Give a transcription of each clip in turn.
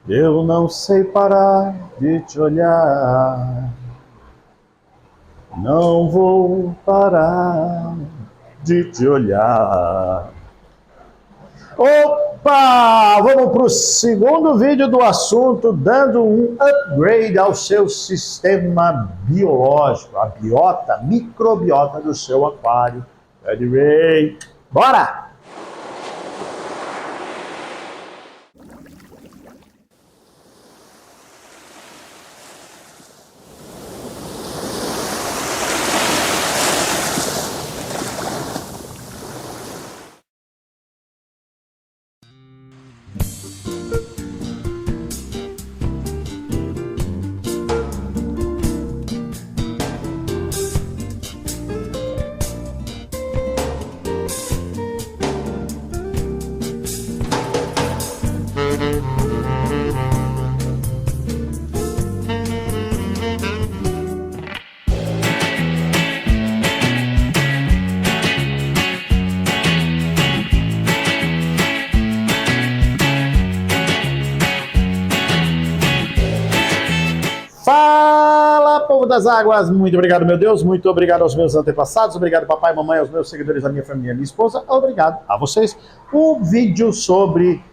Eu não sei parar de te olhar, não vou parar de te olhar. Opa! Vamos para o segundo vídeo do assunto, dando um upgrade ao seu sistema biológico, a biota, microbiota do seu aquário. Ready? Bora! Fala, povo das águas! Muito obrigado, meu Deus. Muito obrigado aos meus antepassados. Obrigado, papai, mamãe, aos meus seguidores, da minha família, minha esposa. Obrigado a vocês. Um vídeo sobre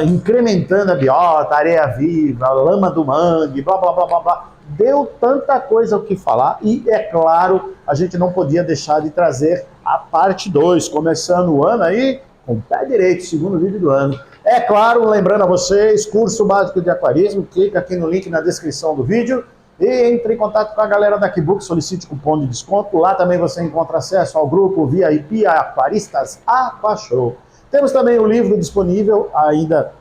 incrementando a biota, areia viva, lama do mangue, blá, blá, blá, blá, blá. Deu tanta coisa o que falar e, é claro, a gente não podia deixar de trazer a parte 2, começando o ano aí com o pé direito, segundo vídeo do ano. É claro, lembrando a vocês, curso básico de aquarismo, clica aqui no link na descrição do vídeo e entre em contato com a galera da Aquibooks, solicite cupom de desconto. Lá também você encontra acesso ao grupo VIP Aquaristas Aquashow. Temos também o livro disponível, ainda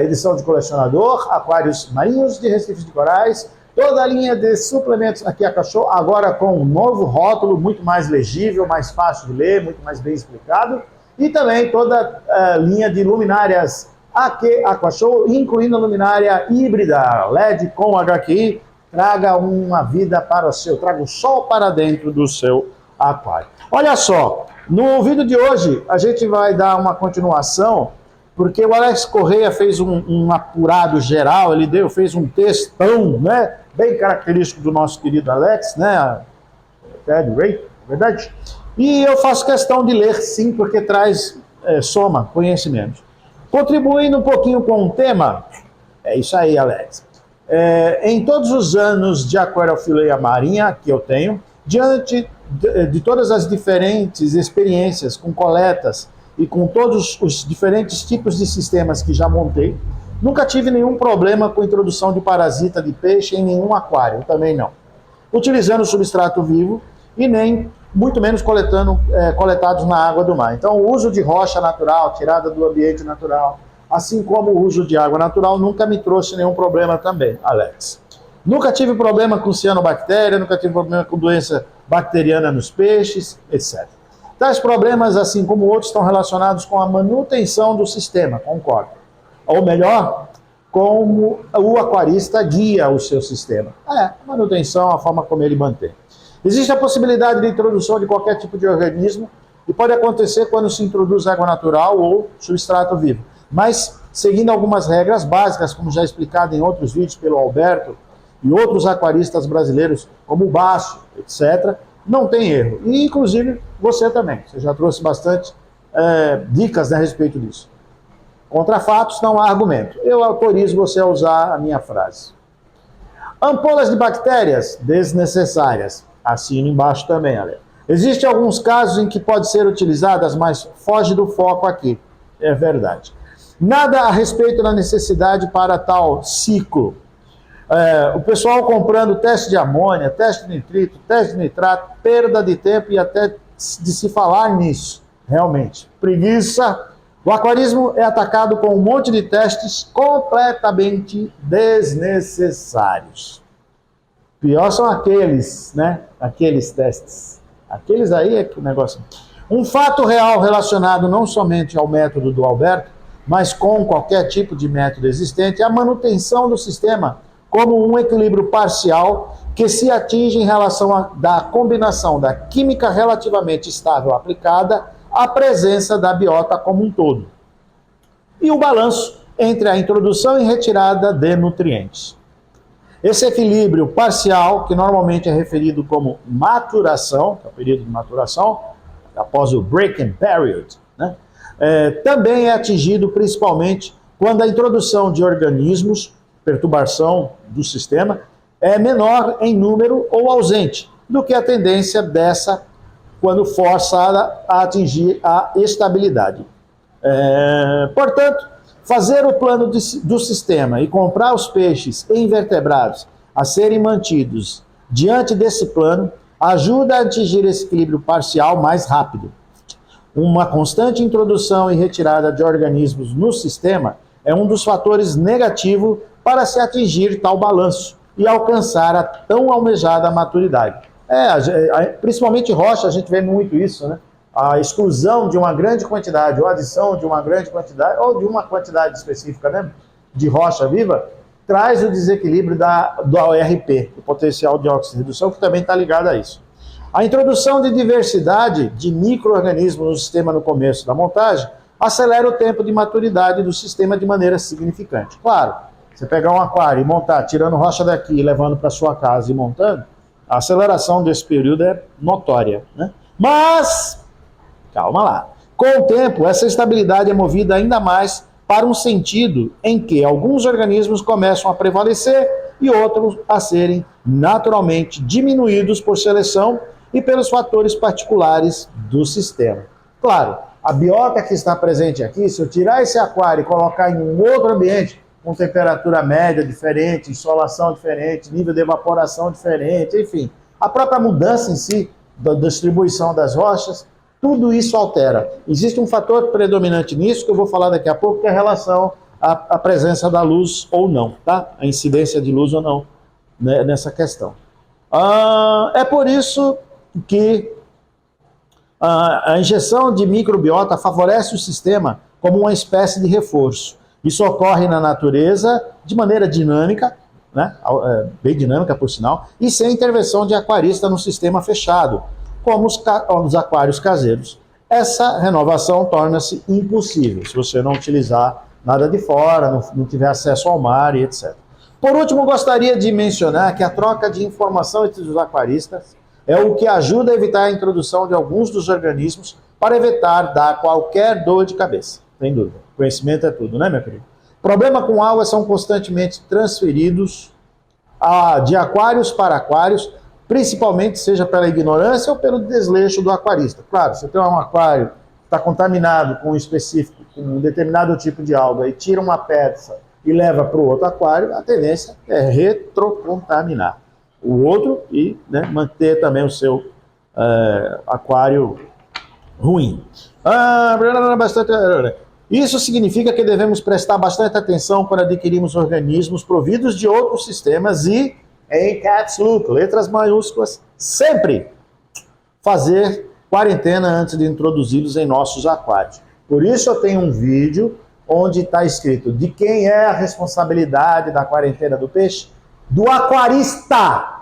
edição de colecionador, aquários marinhos de recifes de corais, toda a linha de suplementos aqui Aquashow, agora com um novo rótulo, muito mais legível, mais fácil de ler, muito mais bem explicado. E também toda a linha de luminárias aqui Aquashow, incluindo a luminária híbrida LED com HQI. Traga uma vida para o seu, traga o sol para dentro do seu aquário. Olha só, no vídeo de hoje a gente vai dar uma continuação, porque o Alex Correia fez um apurado geral, fez um textão, né, bem característico do nosso querido Alex, né, Ted Ray, verdade? E eu faço questão de ler, sim, porque traz soma conhecimento. Contribuindo um pouquinho com o tema, é isso aí, Alex. Em todos os anos de aquariofilia marinha que eu tenho, diante de todas as diferentes experiências com coletas e com todos os diferentes tipos de sistemas que já montei, nunca tive nenhum problema com a introdução de parasita de peixe em nenhum aquário, também não. Utilizando substrato vivo e nem muito menos coletados na água do mar. Então, o uso de rocha natural, tirada do ambiente natural, assim como o uso de água natural, nunca me trouxe nenhum problema também, Alex. Nunca tive problema com cianobactéria, nunca tive problema com doença bacteriana nos peixes, etc. Tais problemas, assim como outros, estão relacionados com a manutenção do sistema, concordo. Ou melhor, como o aquarista guia o seu sistema. A manutenção, a forma como ele mantém. Existe a possibilidade de introdução de qualquer tipo de organismo e pode acontecer quando se introduz água natural ou substrato vivo. Mas, seguindo algumas regras básicas, como já explicado em outros vídeos pelo Alberto e outros aquaristas brasileiros, como o Basso, etc., não tem erro. E, inclusive, você também. Você já trouxe bastante dicas a respeito disso. Contra fatos, não há argumento. Eu autorizo você a usar a minha frase. Ampolas de bactérias desnecessárias. Assino embaixo também, Ale. Existem alguns casos em que pode ser utilizadas, mas foge do foco aqui. É verdade. Nada a respeito da necessidade para tal ciclo. O pessoal comprando teste de amônia, teste de nitrito, teste de nitrato, perda de tempo e até de se falar nisso. Realmente. Preguiça. O aquarismo é atacado com um monte de testes completamente desnecessários. Pior são aqueles, né? Aqueles testes. Aqueles aí é que o negócio... Um fato real relacionado não somente ao método do Alberto, mas com qualquer tipo de método existente, é a manutenção do sistema como um equilíbrio parcial que se atinge em relação da combinação da química relativamente estável aplicada à presença da biota como um todo. E o balanço entre a introdução e retirada de nutrientes. Esse equilíbrio parcial, que normalmente é referido como maturação, que é o período de maturação, após o break-in period, né? Também é atingido principalmente quando a introdução de organismos, perturbação do sistema, é menor em número ou ausente do que a tendência dessa quando forçada a atingir a estabilidade. Portanto, fazer o plano do sistema e comprar os peixes e invertebrados a serem mantidos diante desse plano ajuda a atingir esse equilíbrio parcial mais rápido. Uma constante introdução e retirada de organismos no sistema é um dos fatores negativos para se atingir tal balanço e alcançar a tão almejada maturidade. Principalmente rocha, a gente vê muito isso, né? A exclusão de uma grande quantidade, ou adição de uma grande quantidade, ou de uma quantidade específica, né, de rocha viva, traz o desequilíbrio do ORP, o potencial de oxirredução, que também está ligado a isso. A introdução de diversidade de micro-organismos no sistema no começo da montagem acelera o tempo de maturidade do sistema de maneira significante. Claro, você pegar um aquário e montar, tirando rocha daqui e levando para sua casa e montando, a aceleração desse período é notória, né? Mas calma lá. Com o tempo, essa estabilidade é movida ainda mais para um sentido em que alguns organismos começam a prevalecer e outros a serem naturalmente diminuídos por seleção e pelos fatores particulares do sistema. Claro, a biota que está presente aqui, se eu tirar esse aquário e colocar em um outro ambiente, com temperatura média diferente, insolação diferente, nível de evaporação diferente, enfim, a própria mudança em si da distribuição das rochas, tudo isso altera. Existe um fator predominante nisso, que eu vou falar daqui a pouco, que é a relação à presença da luz ou não, tá? A incidência de luz ou não, né, nessa questão. É por isso que a injeção de microbiota favorece o sistema como uma espécie de reforço. Isso ocorre na natureza de maneira dinâmica, né? Bem dinâmica por sinal, e sem intervenção de aquarista no sistema fechado, como os aquários caseiros. Essa renovação torna-se impossível se você não utilizar nada de fora, não tiver acesso ao mar e etc. Por último, gostaria de mencionar que a troca de informação entre os aquaristas é o que ajuda a evitar a introdução de alguns dos organismos para evitar dar qualquer dor de cabeça. Sem dúvida. Conhecimento é tudo, né, meu querido? Problema com água são constantemente transferidos de aquários para aquários, principalmente seja pela ignorância ou pelo desleixo do aquarista. Claro, se você tem um aquário que está contaminado com um determinado tipo de alga e tira uma peça e leva para o outro aquário, a tendência é retrocontaminar o outro e, né, manter também o seu aquário ruim. Isso significa que devemos prestar bastante atenção quando adquirimos organismos providos de outros sistemas e, em caps lock, letras maiúsculas, sempre fazer quarentena antes de introduzi-los em nossos aquários. Por isso eu tenho um vídeo onde está escrito de quem é a responsabilidade da quarentena do peixe? Do aquarista!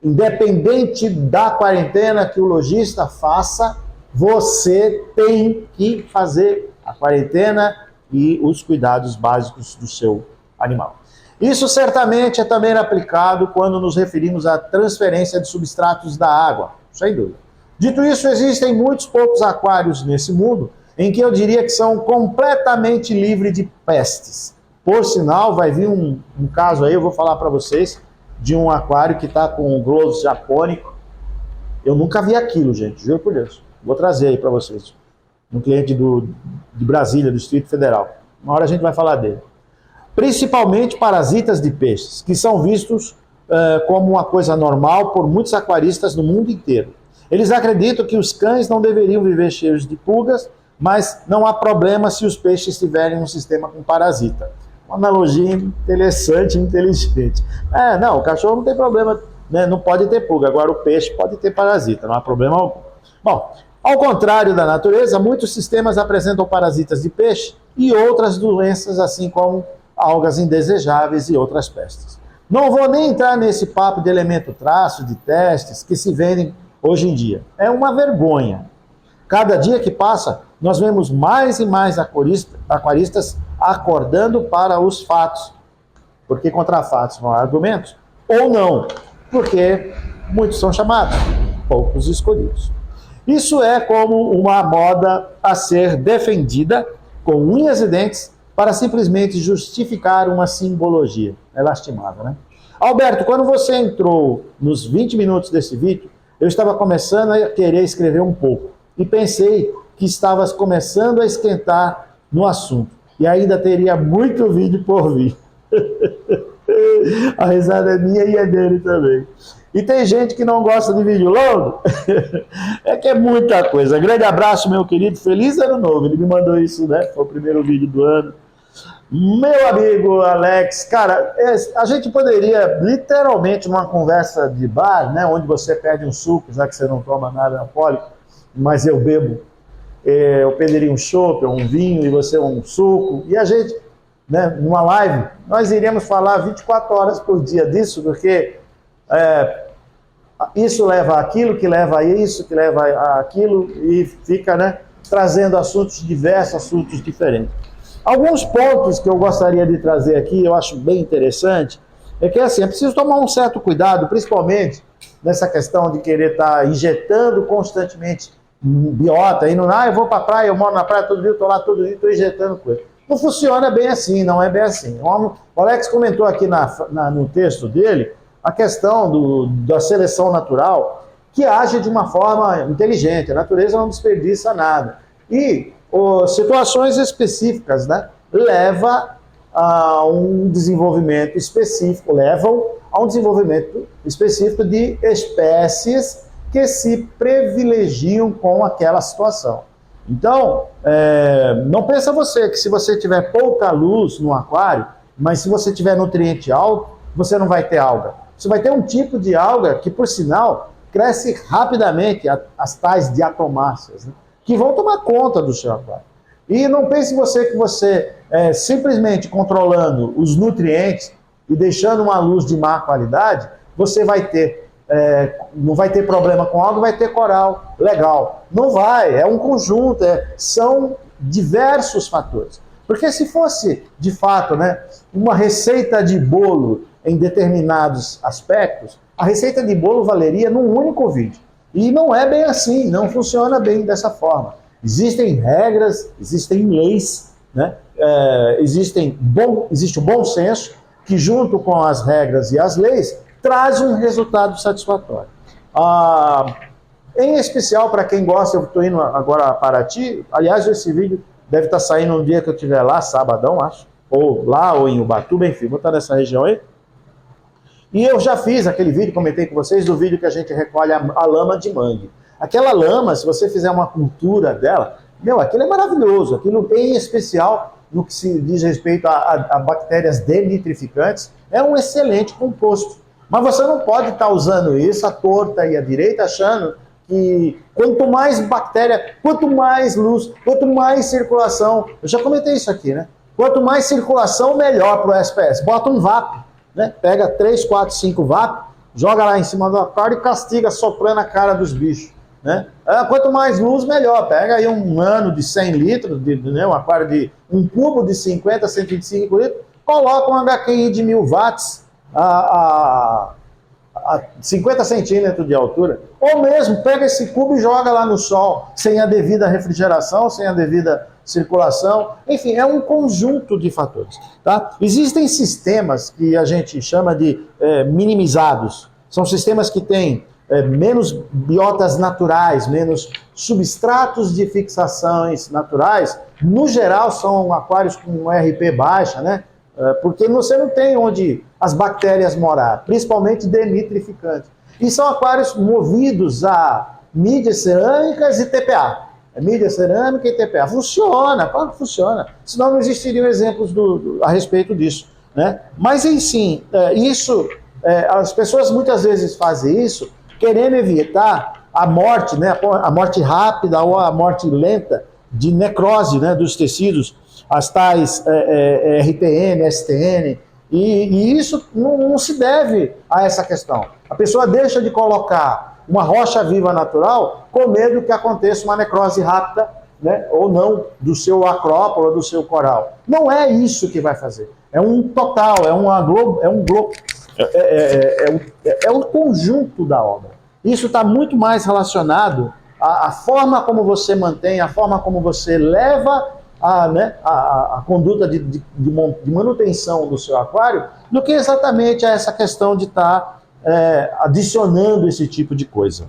Independente da quarentena que o lojista faça, você tem que fazer a quarentena e os cuidados básicos do seu animal. Isso certamente é também aplicado quando nos referimos à transferência de substratos da água, sem dúvida. Dito isso, existem muitos poucos aquários nesse mundo em que eu diria que são completamente livres de pestes. Por sinal, vai vir um caso aí, eu vou falar para vocês, de um aquário que está com um gloves japônico. Eu nunca vi aquilo, gente, juro por Deus. Vou trazer aí para vocês. Um cliente de Brasília, do Distrito Federal. Uma hora a gente vai falar dele. Principalmente parasitas de peixes, que são vistos como uma coisa normal por muitos aquaristas no mundo inteiro. Eles acreditam que os cães não deveriam viver cheios de pulgas, mas não há problema se os peixes tiverem um sistema com parasita. Uma analogia interessante e inteligente. Não, o cachorro não tem problema, né? Não pode ter pulga, agora o peixe pode ter parasita, não há problema algum. Bom, ao contrário da natureza, muitos sistemas apresentam parasitas de peixe e outras doenças, assim como algas indesejáveis e outras pestes. Não vou nem entrar nesse papo de elemento traço, de testes, que se vendem hoje em dia. É uma vergonha. Cada dia que passa, nós vemos mais e mais aquaristas acordando para os fatos, porque contra fatos não há argumentos, ou não, porque muitos são chamados, poucos escolhidos. Isso é como uma moda a ser defendida com unhas e dentes para simplesmente justificar uma simbologia. É lastimável, né? Alberto, quando você entrou nos 20 minutos desse vídeo, eu estava começando a querer escrever um pouco e pensei que estavas começando a esquentar no assunto e ainda teria muito vídeo por vir. A risada é minha e é dele também. E tem gente que não gosta de vídeo longo. É que é muita coisa. Grande abraço, meu querido. Feliz ano novo. Ele me mandou isso, né? Foi o primeiro vídeo do ano. Meu amigo Alex, cara, a gente poderia, literalmente, numa conversa de bar, né? Onde você pede um suco, já que você não toma nada alcoólico, mas eu bebo. Eu pediria um chopp, um vinho, e você um suco. E a gente, né, numa live, nós iríamos falar 24 horas por dia disso, porque... isso leva àquilo, que leva a isso, que leva àquilo, e fica, né, trazendo assuntos diversos, assuntos diferentes. Alguns pontos que eu gostaria de trazer aqui, eu acho bem interessante, é que assim, é preciso tomar um certo cuidado, principalmente nessa questão de querer estar injetando constantemente biota, e não, eu vou para a praia, eu moro na praia todo dia, estou lá todo dia, estou injetando coisa. Não funciona bem assim, não é bem assim. O Alex comentou aqui no texto dele, a questão da seleção natural, que age de uma forma inteligente, a natureza não desperdiça nada. E situações específicas, né, levam a um desenvolvimento específico de espécies que se privilegiam com aquela situação. Então, não pensa você que se você tiver pouca luz no aquário, mas se você tiver nutriente alto, você não vai ter alga. Você vai ter um tipo de alga que, por sinal, cresce rapidamente, as tais diatomáceas, né, que vão tomar conta do seu aquário. E não pense você que você, simplesmente controlando os nutrientes e deixando uma luz de má qualidade, você vai ter, não vai ter problema com alga, vai ter coral legal. Não vai, é um conjunto, são diversos fatores. Porque se fosse, de fato, né, uma receita de bolo em determinados aspectos, a receita de bolo valeria num único vídeo. E não é bem assim, não funciona bem dessa forma. Existem regras, existem leis, né? Existe o bom senso, que junto com as regras e as leis, traz um resultado satisfatório. Em especial para quem gosta, eu estou indo agora a Paraty, aliás, esse vídeo deve estar saindo no dia que eu estiver lá, sabadão, acho, ou lá, ou em Ubatuba, enfim, vou estar nessa região aí. E eu já fiz aquele vídeo, comentei com vocês, do vídeo que a gente recolhe a lama de mangue. Aquela lama, se você fizer uma cultura dela, aquilo é maravilhoso. Aquilo, em especial, no que se diz respeito a bactérias denitrificantes, é um excelente composto. Mas você não pode estar usando isso à torta e à direita, achando que quanto mais bactéria, quanto mais luz, quanto mais circulação, eu já comentei isso aqui, né? Quanto mais circulação, melhor para o SPS. Bota um VAP. Né? Pega 3, 4, 5 VAP, joga lá em cima do aquário e castiga soprando a cara dos bichos. Né? Quanto mais luz, melhor. Pega aí um ano de 100 litros, um aquário de um cubo de 50, 125 litros, coloca um HQI de 1000 watts a 50 centímetros de altura. Ou mesmo, pega esse cubo e joga lá no sol, sem a devida refrigeração, sem a devida circulação, enfim, é um conjunto de fatores. Tá? Existem sistemas que a gente chama de minimizados. São sistemas que têm menos biotas naturais, menos substratos de fixações naturais. No geral, são aquários com RP baixa, né? Porque você não tem onde as bactérias morar, principalmente denitrificantes. E são aquários movidos a mídias cerâmicas e TPA. Mídia cerâmica e TPA. Funciona, claro que funciona. Senão não existiriam exemplos a respeito disso. Né? Mas, enfim, as pessoas muitas vezes fazem isso querendo evitar a morte, né? A morte rápida ou a morte lenta de necrose, né, dos tecidos, as tais RTN, STN, e isso não se deve a essa questão. A pessoa deixa de colocar uma rocha viva natural com medo que aconteça uma necrose rápida né, ou não, do seu acrópolo, do seu coral. Não é isso que vai fazer. É um total, é um conjunto da obra. Isso está muito mais relacionado à forma como você mantém, a forma como você leva a conduta de manutenção do seu aquário, do que exatamente a essa questão de estar adicionando esse tipo de coisa.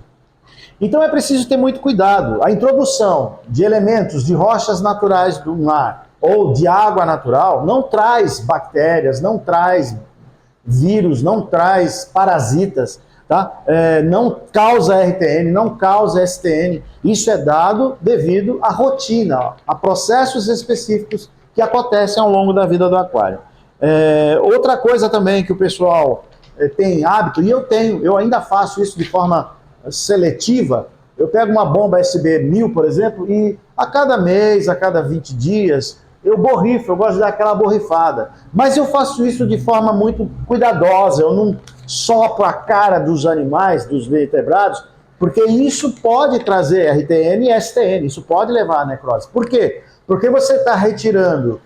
Então é preciso ter muito cuidado. A introdução de elementos de rochas naturais do mar ou de água natural não traz bactérias, não traz vírus, não traz parasitas, tá? Não causa RTN, não causa STN. Isso é dado devido à rotina, a processos específicos que acontecem ao longo da vida do aquário. Outra coisa também que o pessoal tem hábito, e eu ainda faço isso de forma seletiva. Eu pego uma bomba SB1000, por exemplo, e a cada mês, a cada 20 dias, eu borrifo, eu gosto de dar aquela borrifada. Mas eu faço isso de forma muito cuidadosa, eu não sopro a cara dos animais, dos vertebrados, porque isso pode trazer RTN e STN, isso pode levar à necrose. Por quê? Porque você está retirando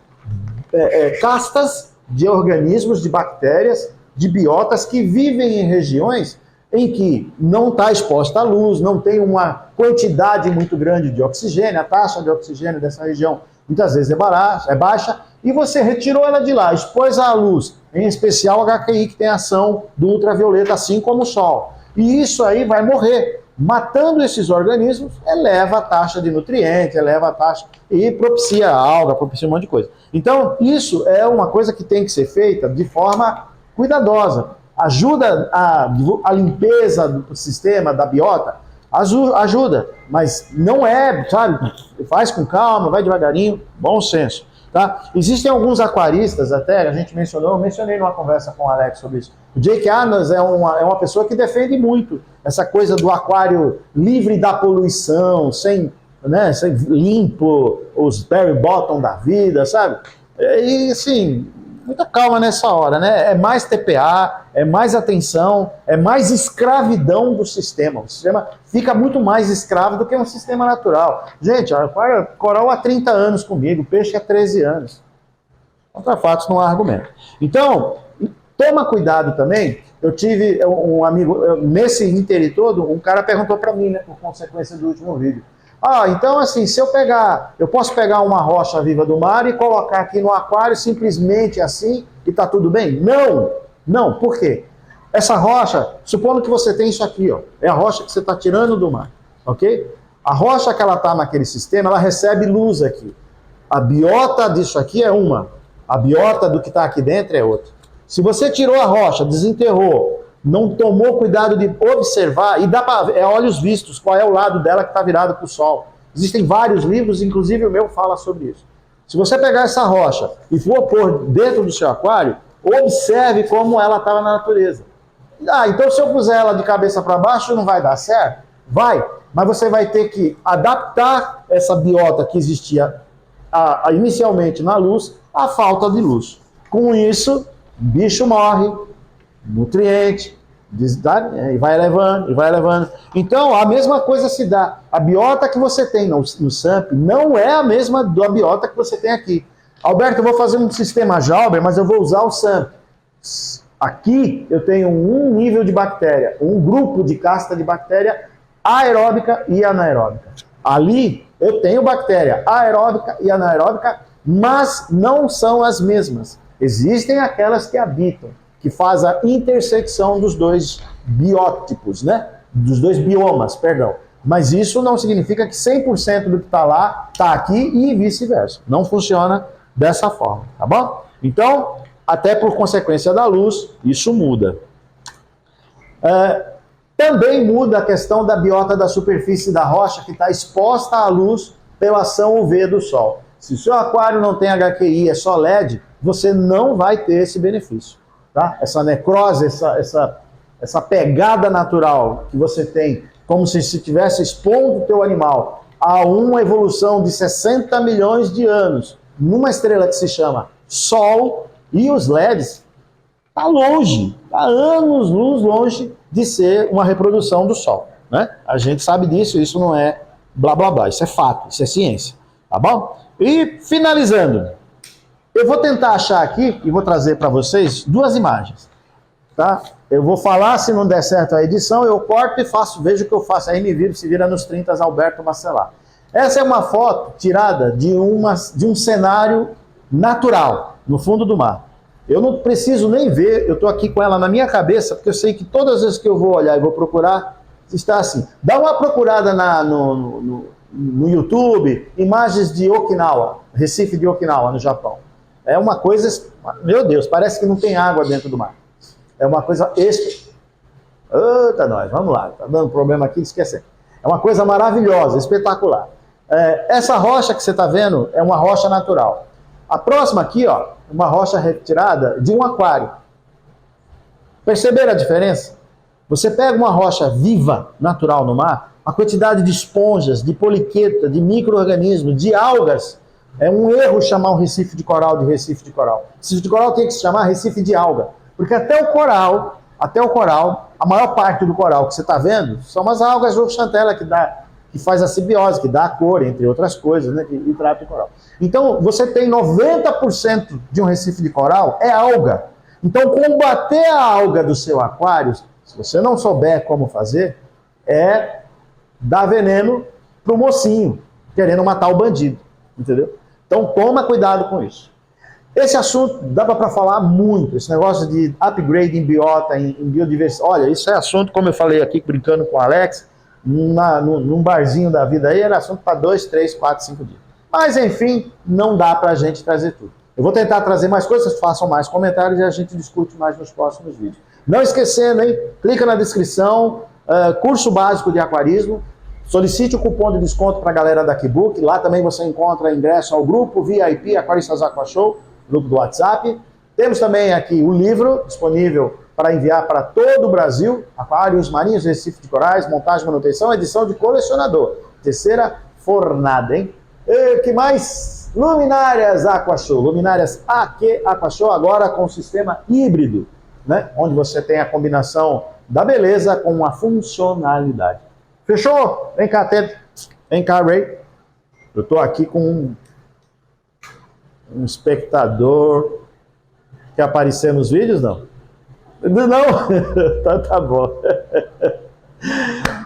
castas de organismos, de bactérias, de biotas que vivem em regiões em que não está exposta à luz, não tem uma quantidade muito grande de oxigênio, a taxa de oxigênio dessa região muitas vezes é baixa, e você retirou ela de lá, expôs à luz, em especial o HQI, que tem ação do ultravioleta, assim como o sol. E isso aí vai morrer. Matando esses organismos, eleva a taxa de nutrientes, eleva a taxa e propicia a alga, propicia um monte de coisa. Então, isso é uma coisa que tem que ser feita de forma cuidadosa. Ajuda a limpeza do sistema, da biota, ajuda, mas não sabe, faz com calma, vai devagarinho, bom senso. Tá? Existem alguns aquaristas até, a gente eu mencionei numa conversa com o Alex sobre isso. O Jake Adams é uma pessoa que defende muito essa coisa do aquário livre da poluição, sem limpo, os Barry Bottom da vida, sabe? E assim, muita calma nessa hora, né? É mais TPA, é mais atenção, é mais escravidão do sistema. O sistema fica muito mais escravo do que um sistema natural. Gente, aquário coral há 30 anos comigo, peixe há 13 anos. Contra fatos não há argumento. Então, toma cuidado também. Eu tive um amigo, nesse interim todo, um cara perguntou para mim, né, por consequência do último vídeo. Então assim, se eu posso pegar uma rocha viva do mar e colocar aqui no aquário simplesmente assim e tá tudo bem? Não, por quê? Essa rocha, supondo que você tem isso aqui, ó, é a rocha que você está tirando do mar, ok? A rocha que ela está naquele sistema, ela recebe luz aqui. A biota disso aqui é uma, a biota do que está aqui dentro é outra. Se você tirou a rocha, desenterrou, não tomou cuidado de observar, e dá para ver, olhos vistos, qual é o lado dela que está virado para o sol. Existem vários livros, inclusive o meu fala sobre isso. Se você pegar essa rocha e for pôr dentro do seu aquário, observe como ela estava na natureza. Então se eu puser ela de cabeça para baixo, não vai dar certo? Vai, mas você vai ter que adaptar essa biota que existia inicialmente na luz à falta de luz. Com isso, o bicho morre, nutriente, e vai elevando. Então, a mesma coisa se dá. A biota que você tem no SAMP não é a mesma da biota que você tem aqui. Alberto, eu vou fazer um sistema Jauber, mas eu vou usar o SAMP. Aqui eu tenho um nível de bactéria, um grupo de casta de bactéria aeróbica e anaeróbica. Ali eu tenho bactéria aeróbica e anaeróbica, mas não são as mesmas. Existem aquelas que habitam, que faz a intersecção dos dois biótipos, né? Dos dois biomas, perdão. Mas isso não significa que 100% do que está lá está aqui e vice-versa. Não funciona dessa forma, tá bom? Então, até por consequência da luz, isso muda. Também muda a questão da biota da superfície da rocha, que está exposta à luz pela ação UV do sol. Se o seu aquário não tem HQI, é só LED, você não vai ter esse benefício. Tá? Essa necrose, essa pegada natural que você tem, como se estivesse expondo o teu animal a uma evolução de 60 milhões de anos, numa estrela que se chama Sol, e os LEDs, está longe, está anos-luz longe de ser uma reprodução do Sol. Né? A gente sabe disso, isso não é blá blá blá. Isso é fato, isso é ciência, tá bom? E finalizando, eu vou tentar achar aqui e vou trazer para vocês duas imagens, tá? Eu vou falar, se não der certo a edição, eu corto e faço, vejo o que eu faço, aí me viro, se vira nos 30, Alberto Macelar. Essa é uma foto tirada de um cenário natural, no fundo do mar. Eu não preciso nem ver, eu estou aqui com ela na minha cabeça, porque eu sei que todas as vezes que eu vou olhar e vou procurar, está assim. Dá uma procurada no YouTube, imagens de Okinawa, Recife de Okinawa, no Japão. É uma coisa, meu Deus, parece que não tem água dentro do mar. É uma coisa extra. Eita, nós, vamos lá, tá dando problema aqui, esquece. É uma coisa maravilhosa, espetacular. Essa rocha que você está vendo é uma rocha natural. A próxima aqui, ó, uma rocha retirada de um aquário. Perceberam a diferença? Você pega uma rocha viva, natural no mar, a quantidade de esponjas, de poliqueta, de micro-organismos, de algas, é um erro chamar um recife de coral de recife de coral. Recife de coral tem que se chamar recife de alga, porque até o coral, a maior parte do coral que você está vendo, são as algas zooxantella que faz a simbiose, que dá a cor, entre outras coisas, né, e trata o coral. Então, você tem 90% de um recife de coral é alga. Então, combater a alga do seu aquário, se você não souber como fazer, é dar veneno pro mocinho, querendo matar o bandido, entendeu? Então, toma cuidado com isso. Esse assunto dá para falar muito, esse negócio de upgrade em biota, em biodiversidade. Olha, isso é assunto, como eu falei aqui, brincando com o Alex, num barzinho da vida aí, era assunto para 2, 3, 4, 5 dias. Mas, enfim, não dá para a gente trazer tudo. Eu vou tentar trazer mais coisas, façam mais comentários e a gente discute mais nos próximos vídeos. Não esquecendo, hein? Clica na descrição, curso básico de aquarismo, solicite o cupom de desconto para a galera da Kibook, lá também você encontra ingresso ao grupo VIP Aquaristas Aqua Show, grupo do WhatsApp. Temos também aqui o livro disponível para enviar para todo o Brasil, aquários, marinhos, recife de corais, montagem, manutenção, edição de colecionador. Terceira fornada, hein? E que mais? Luminárias Aqua Show, luminárias Aqua Show, agora com sistema híbrido, né? Onde você tem a combinação da beleza com a funcionalidade. Fechou? Vem cá, Ted. Vem cá, Ray. Eu estou aqui com um espectador. Quer aparecer nos vídeos, não? Não? Então tá bom.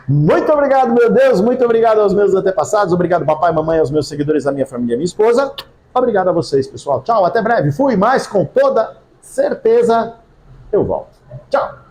Muito obrigado, meu Deus. Muito obrigado aos meus antepassados. Obrigado, papai, mamãe, aos meus seguidores, a minha família, a minha esposa. Obrigado a vocês, pessoal. Tchau, até breve. Fui, mas com toda certeza eu volto. Tchau.